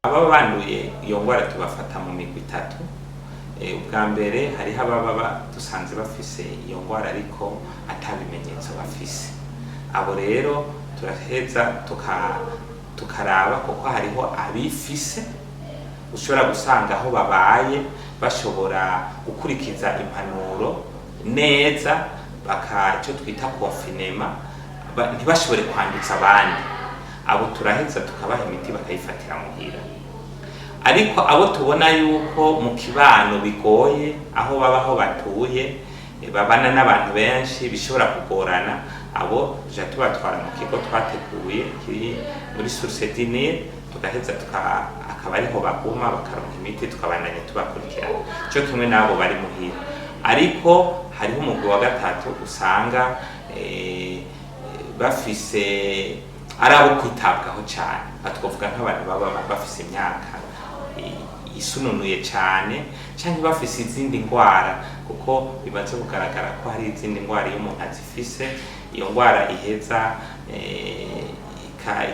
Ababa banduye iyo ngwara tubafata mu migwi itatu. Ubwa mbere hariho ababa dusanze bafise iyo ngwara ariko atabimenyetso bafise. Abo rero turaheza tukaraba kuko hariho abifise ushobora gusanga aho babaye bashobora gukurikiza impanuro neza icyo twita confinement ntibashobore kwandutsa abandi. Abo turaheza tukabaha imiti bakayifatira muhira. Ariko abo tubona yuko mu kibano bigoye aho babaho batuye babana n'abantu benshi bishobora kugorana, abo tuja tubatwara mu kigo twateguye kiri muri Source du Nil, tugaheza akaba ariho baguma bakaronka imiti tukabandanya tubakurikirana cyo kimwe nabo bari muhira. Ariko hariho umugwi wa gatatu usanga bafise arabo kwitabwaho cyane, atwovuga nk'abantu baba bafise imyaka isununuye cyane cyangwa bafise izindi ngwara, kuko bimaze kugaragara ko hari izindi ngwara iyo umuntu azifise iyo ngwara iheza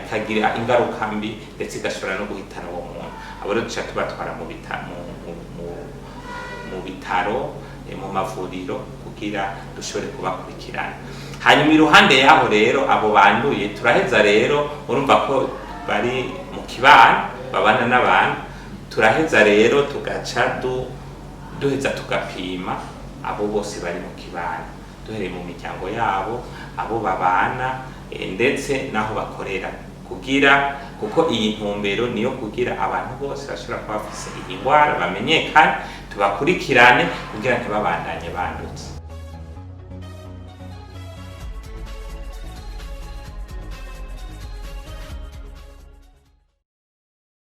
ikagira ingaruka mbi ndetse igashobora no guhitana uwo muntu. Abo rero duca tubatwara mu bitaro mu mavuriro kugira dushobore kubakurikirana. Hanyuma iruhande yaho rero abo banduye turaheza rero urumva ko bari mu kibano babana n'abantu, turaheza rero tugaca duheza tugapima abo bose bari mu kibano duhereye mu miryango yabo, abo babana ndetse naho bakorera, kuko iyi ntumbero niyo kugira abantu bose bashobora kuba bafise iyi ngwara bamenyekane tubakurikirane kugira ntibabandanye bandutse.